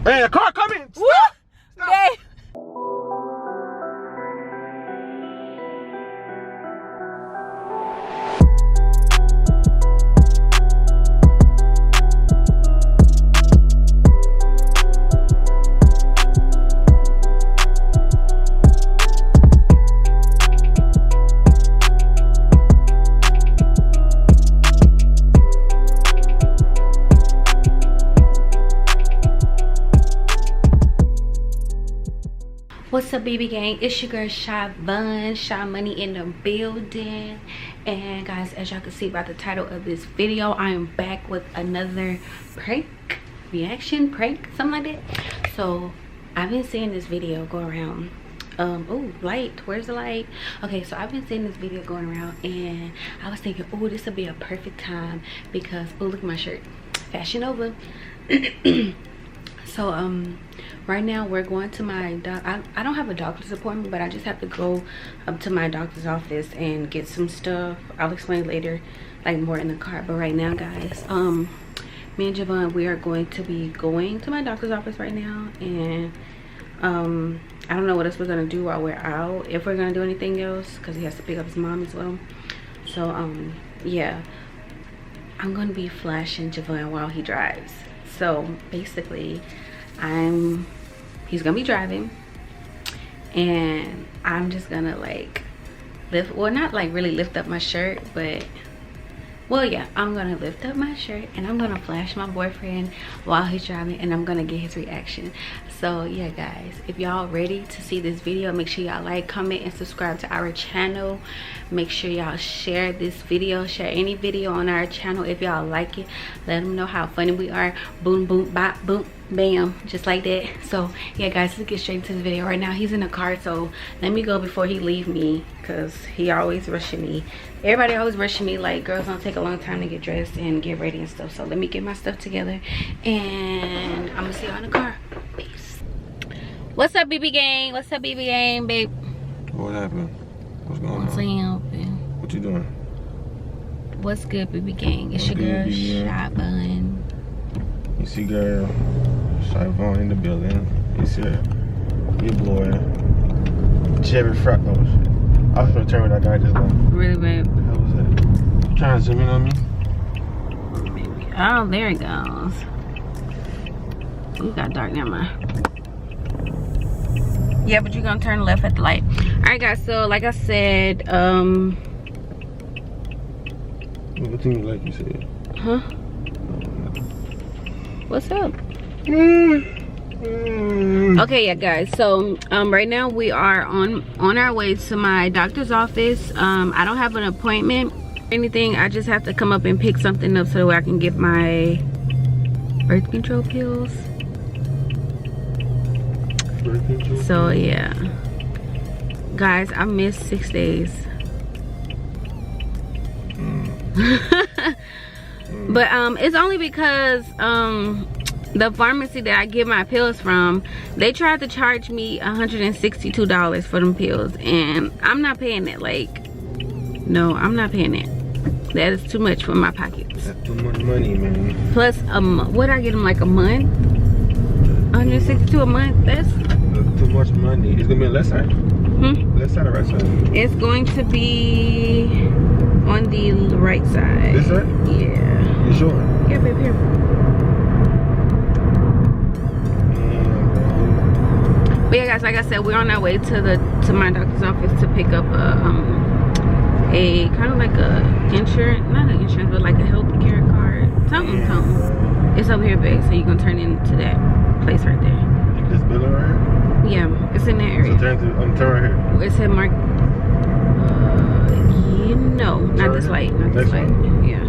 Hey, a car coming! Stop! Stop. Babe. What's up, BB gang? It's your girl Shy Bun, Shy Money in the building. And guys, as y'all can see by the title of this video, I am back with another prank reaction, prank, something like that. So I've been seeing this video go around. Oh, light, where's the light? Okay, so I've been seeing this video going around, and I was thinking, oh, this would be a perfect time because, oh, look at my shirt, Fashion Nova. So right now we're going to my I don't have a doctor's appointment, but I just have to go up to my doctor's office and get some stuff. I'll explain later, like more in the car. But right now, guys, me and Javon, we are going to be going to my doctor's office right now, and I don't know what else we're gonna do while we're out, if we're gonna do anything else, because he has to pick up his mom as well. So yeah, I'm gonna be flashing Javon while he drives. So basically, he's gonna be driving, and I'm just gonna like lift, well, not like really lift up my shirt, but well, yeah, I'm gonna lift up my shirt and I'm gonna flash my boyfriend while he's driving, and I'm gonna get his reaction. So yeah, guys, if y'all ready to see this video, make sure y'all like, comment, and subscribe to our channel. Make sure y'all share this video, share any video on our channel if y'all like it. Let them know how funny we are. Boom, boom, bop, boom, bam, just like that. So yeah, guys, let's get straight into the video. Right now he's in the car, so let me go before he leave me, because he always rushing me. Everybody always rushing me, like girls don't take a long time to get dressed and get ready and stuff. So let me get my stuff together, and I'm gonna see y'all in the car. Peace. What's up, BB gang? What's up, BB gang, babe? What happened? What's going on? What's up? What you doing? What's good, BB gang? It's your girl Shy Bun. You see girl Shy Bun in the building. You see her, your boy Jerry Frack. Oh shit, I was gonna turn with that guy just now. Really, babe? How was that? You trying to zoom in on me? Oh, there it goes. We got dark, never mind. Yeah, but you're gonna turn left at the light. All right, guys, so like I said, What thing you like, you said? huh? What's up? Okay, yeah, guys, so right now we are on our way to my doctor's office. I don't have an appointment or anything. I just have to come up and pick something up so that I can get my birth control pills. So yeah, guys, I missed 6 days. But it's only because the pharmacy that I get my pills from, they tried to charge me $162 for them pills, and I'm not paying that. Like, no, I'm not paying that. That is too much for my pockets. That's too much money, man. Plus what, I get them like a month? 162 a month? That's too much money. It's gonna be on the left side? Left side or right side? It's going to be on the right side. This side? Yeah. You sure? Yeah, babe, here. But yeah, guys, like I said, we're on our way to my doctor's office to pick up a kind of like a insurance, not an insurance, but like a health care card. Something. It's over here, babe. So you're gonna turn into that place right there. This building right here? Yeah, it's in that area. So turn right here? It said mark. No, not this light. Not this light. Yeah.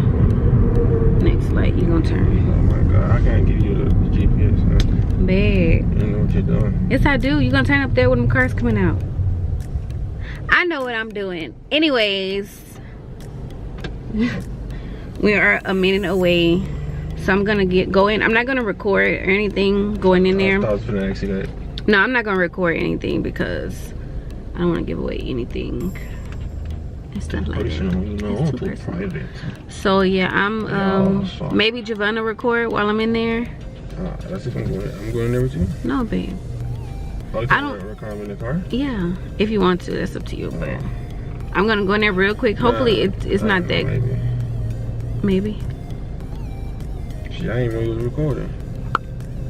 Next light, you gonna turn. Oh my god, I can't give you the GPS, man. Babe. You know what you're doing. Yes, I do. You gonna turn up there when them cars coming out. I know what I'm doing. Anyways, we are a minute away, so I'm gonna go in. I'm not gonna record or anything going in there. I was gonna ask you that. No, I'm not gonna record anything because I don't want to give away anything and stuff like that. It's too personal. So yeah, I'm maybe Javon will record while I'm in there. That's if I'm going there with you. No, babe. Oh, you I don't. Come in the car. Yeah, if you want to, that's up to you. But I'm gonna go in there real quick. Hopefully, it's not that. Maybe. Shit, I ain't even know you was recording.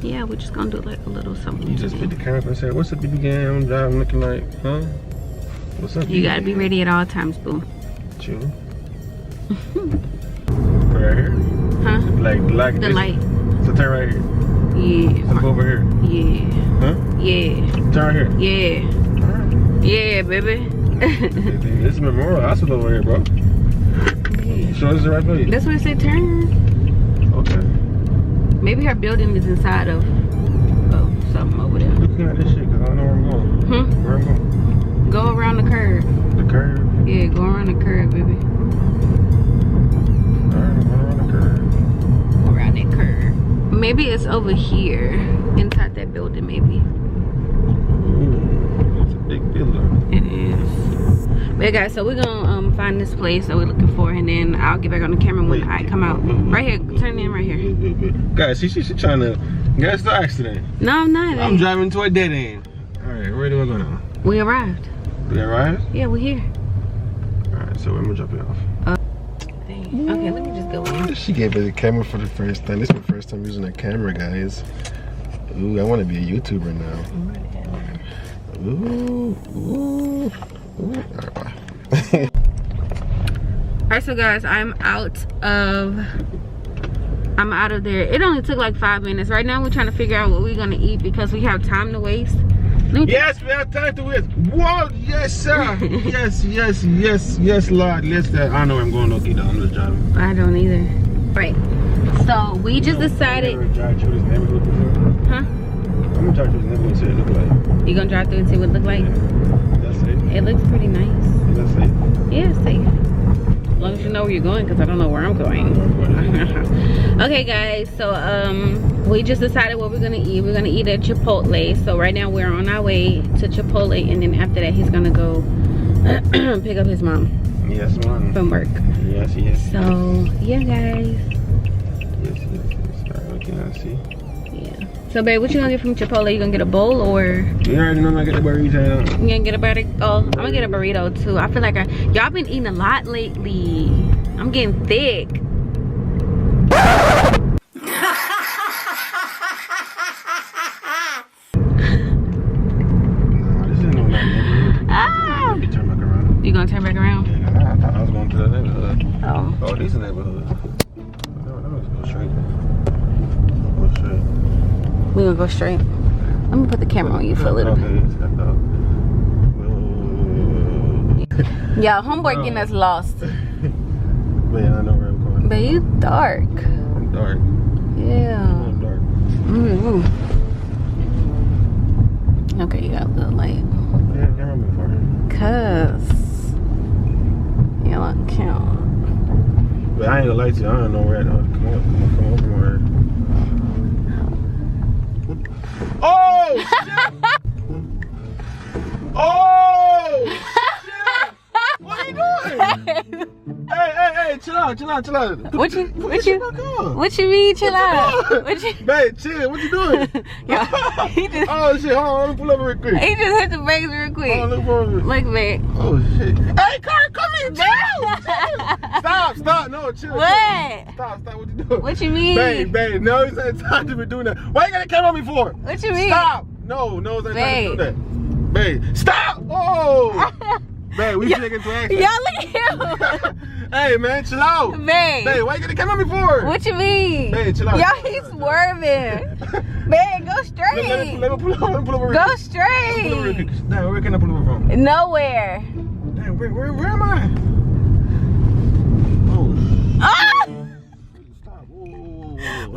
Yeah, we're just gonna do like a little something. You just put the camera up and said, "What's up, BB gang? I'm driving, looking like, huh? What's up?" You gotta be ready at all times, boo. Chill. Right here. Huh? Like the this. light. So turn right here. Yeah. So go over here. Yeah. Huh? Yeah. Turn here. Yeah. Alright. Yeah, baby. This is Memorial Hospital over here, bro. Sure this is the right place? That's what I said. Turn. Okay. Maybe her building is inside of something over there. Looking at this shit, cause I don't know where I'm going. Where I'm going? Go around the curve. The curve. Yeah, go around the curve, baby. Alright, I'm going around the curve. Go around that curve. Maybe it's over here, inside that building. Maybe. Ooh, it's a big building. It is. But guys, so we're gonna find this place that we're looking for, and then I'll get back on the camera when I come out. Right here, turn in right here. Guys, she's trying to get the accident. No, I'm not. I'm driving to a dead end. Alright, where do I go now? We arrived. We arrived? Yeah, we're here. Alright, so I'm gonna drop you off. Okay, let me just go in. She gave me the camera for the first time. This is my first time using a camera, guys. Ooh, I want to be a YouTuber now. Ooh. Alright, bye. Alright, so guys, I'm out of there. It only took like 5 minutes. Right now we're trying to figure out what we're gonna eat because we have time to waste. Yes, we have time to waste. Whoa, yes, sir. yes, Lord. Let's. I know where I'm going. Okay, I'm just driving. I don't either. Right. So we just decided. You ever drive through this neighborhood before? Huh? I'm gonna drive through this neighborhood and see what it look like. You gonna drive through and see what it look like? That's safe. It looks pretty nice. That's safe. Yeah, it's safe. As long as you know where you're going, because I don't know where I'm going. Okay, guys, so we just decided what we're gonna eat. We're gonna eat at Chipotle. So right now we're on our way to Chipotle, and then after that he's gonna go pick up his mom. Yes, ma'am. From work. Yes. So yeah, guys. Yes. What can I see? Yeah. So babe, what you gonna get from Chipotle? You gonna get a bowl or? You already know I'm gonna get the burrito. You gonna get a burrito? Oh, I'm gonna get a burrito too. I feel like y'all been eating a lot lately. I'm getting thick. You gonna turn back around? Yeah, I thought I was going to the neighborhood. Oh. Oh, these are neighborhoods. No, let's go straight. Go straight. We gonna go straight. Let me put the camera on you for a little bit. Yeah, homeboy getting us lost. Man, I know where I'm going. But you dark. I'm dark. Yeah. I'm dark. Okay, you got a little light. Yeah, camera me for it. Cause you don't count. But I ain't gonna lie to you, I don't know where. Come on from where. Oh shit! Oh shit! What are you doing? Hey, chill out. What you mean chill out? Babe, chill, what you doing? Yeah, he just, oh shit, hold on, let me pull over real quick. he just hit the brakes real quick. Hold on, look for me. Look back. Oh shit. Hey, car, come here, chill. Stop, no, chill. What? Chill. Stop, what you doing? What you mean? Babe, no, it's not time to be doing that. Why you gotta come on me for? What you mean? Stop. No, it's not time to do that. Babe, stop. Oh. Babe, we should get into action. Y'all look at him. Hey, man, chill out. Babe, why you gotta come on me for? what you mean? Babe, chill out. Y'all, he's swerving. Babe, go straight. Let me pull over. Go straight. Damn, where can I pull over from? Nowhere. Damn, where am I? Oh, Ah! stop.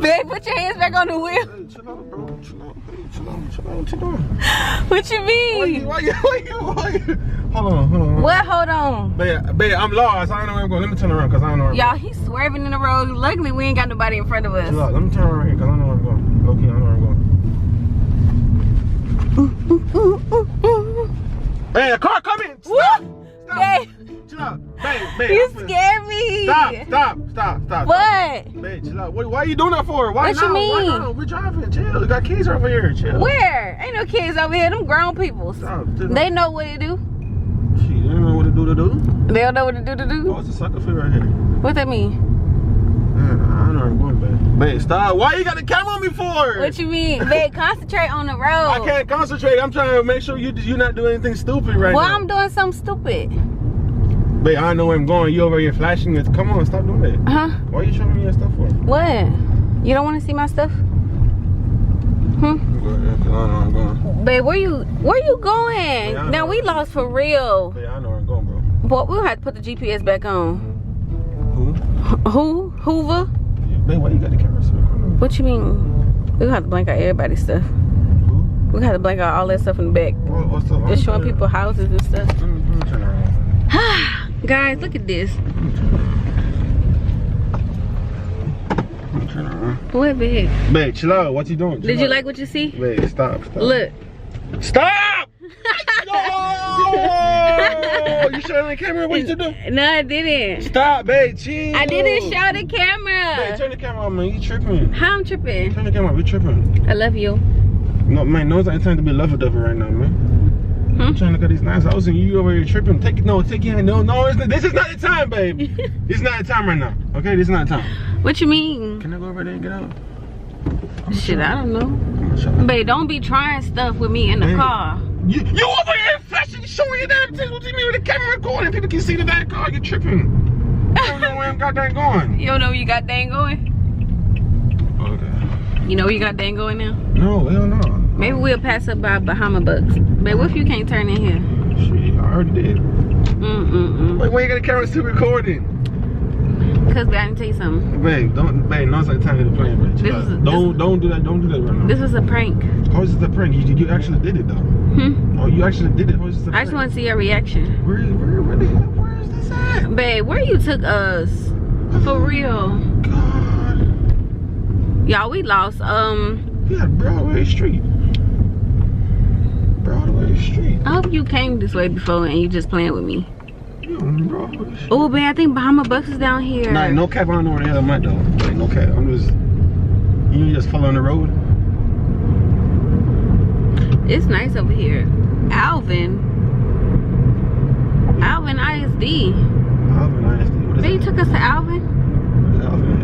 Babe, put your hands back on the wheel. Hey, chill out, bro. Chill out. What you doing? What you mean? Why you? Hold on. What? Hold on. Babe, I'm lost. I don't know where I'm going. Let me turn around because I don't know where I'm Y'all, he's swerving in the road. Luckily, we ain't got nobody in front of us. Chill out. Let me turn around here because I don't know where I'm going. Okay, I don't know where I'm going. Hey, a car coming! Stop! Babe. Chill out. Babe. You scared me. Stop. stop. What? Babe, chill out. Why are you doing that for? Why What not? you mean? Why not? We're driving. Chill. You got kids over here. Chill. Where? Ain't no kids over here. Them grown people. Stop. Chill. They know what to do. Shit, they don't know what to do. They don't know what to do. Oh, it's a sucker fit right here. What that mean? Man, I know where I'm going, babe. Babe, stop. Why you got the camera on me for? What you mean? Babe, concentrate on the road. I can't concentrate. I'm trying to make sure you're not doing anything stupid right Well, now. I'm doing something stupid. Babe, I know where I'm going. You over here flashing it. Come on, stop doing that. Huh? Why are you showing me your stuff for? What? You don't want to see my stuff? Go ahead, 'cause I know where I'm going. Babe, where you going? Yeah, I Now know. we lost for real. Babe, I know where I'm going, bro. But we'll have to put the GPS back on. Who? Hoover? Babe, why you got the camera so quick? What you mean? We'll have to blank out everybody's stuff. Who? We'll have to blank out all that stuff in the back. What's up? Just showing people houses and stuff. Let me turn around. Guys, look at this. Let me turn around. What big? Babe, chill out. What you doing? Did you like what you see? Babe, stop. Look. Stop! No! You showing the camera? What you doing? No, I didn't. Stop, babe. Chill. I didn't show the Babe, camera. turn the camera on, man. You tripping. How I'm tripping? Turn the camera on. You tripping. I love you. No, man. No, it's not time to be lover duffer right now, man. I'm trying to look at these nice houses and you over here tripping. Take your hand. No, it's not, this is not the time, babe. It's not the time right now. Okay, this is not the time. What you mean? Can I go over there and get out? Shit, I don't know. I'm gonna shut up. Babe, don't be trying stuff with me in the Babe. car. You over here flashing, showing your damn things. What do you mean with the camera recording? People can see the damn car. You're tripping. I don't know where I'm goddamn going. You don't know where you got dang going? Okay. You know where you got dang going now? No, hell no. Maybe we'll pass up by Bahama Bucks. Babe, what if you can't turn in here? Shit, I already did. Wait, why you got the camera still recording? Cause babe, I can tell you something. Babe, no, it's like time to play, man. Chill out. Don't do that right now. This was a prank. How is this a prank? You actually did it though. Oh, you actually did it. How is this a I prank? just want to see your reaction. Where is this at? Babe, where you took us? For real. God. Y'all, we lost. Yeah, Broadway Street. Broadway Street. I hope you came this way before and you just playing with me. Yeah, Broadway Street. Oh, babe, I think Bahama Bucks is down here. Nah, no cap. I don't know where the hell I'm at though. Like, no cap. I'm just. You just following the road. It's nice over here. Alvin ISD. Alvin ISD. What is Babe, you that? took us to Alvin? What is Alvin?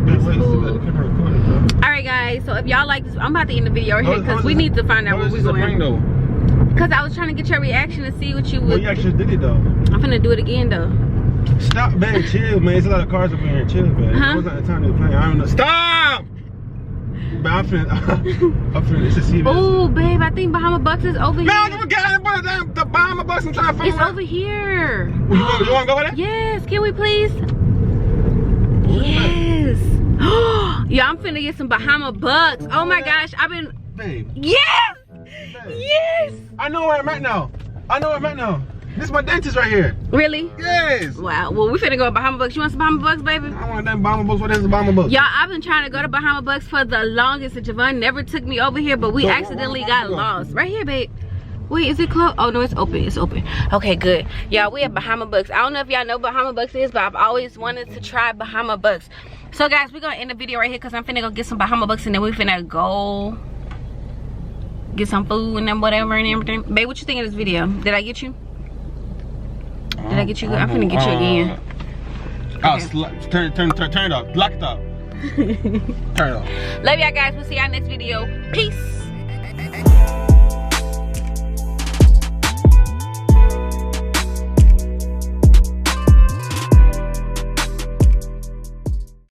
Wait, still got the camera recording, bro. Alright guys, so if y'all like this, I'm about to end the video right here because we need to find out where we're going. Though? Because I was trying to get your reaction to see what you would. Well, you actually did it though. I'm finna do it again though. Stop, man. Chill, man. There's a lot of cars up in here. Chill, man. It wasn't the time to be playing. I don't know. Stop! Man, I'm finna, it's a CVS. Oh, babe, I think Bahama Bucks is over here. Man, you got the Bahama Bucks. I'm trying to find It's over here. You want to go over there? Yes, can we please? Yes. Yeah, I'm finna get some Bahama Bucks. Oh my gosh, I've been. Babe. Yes! Babe. Yes! I know where I'm at now. This is my dentist right here. Really? Yes. Wow, well, we finna go to Bahama Bucks. You want some Bahama Bucks, baby? I want them Bahama Bucks. What is the Bahama Bucks? Y'all, I've been trying to go to Bahama Bucks for the longest, and Javon never took me over here, but we So, accidentally where got we going? lost. Right here, babe. Wait, is it closed? Oh, no, it's open. It's open. Okay, good. Y'all, we at Bahama Bucks. I don't know if y'all know what Bahama Bucks is, but I've always wanted to try Bahama Bucks. So, guys, we're going to end the video right here because I'm finna go get some Bahama Bucks, and then we finna go get some food and then whatever and everything. Babe, what you think of this video? Did I get you? Did I get you good? I'm finna get you again. Okay. Turn it off. Lock it off. Turn it off. Love y'all guys. We'll see y'all next video. Peace.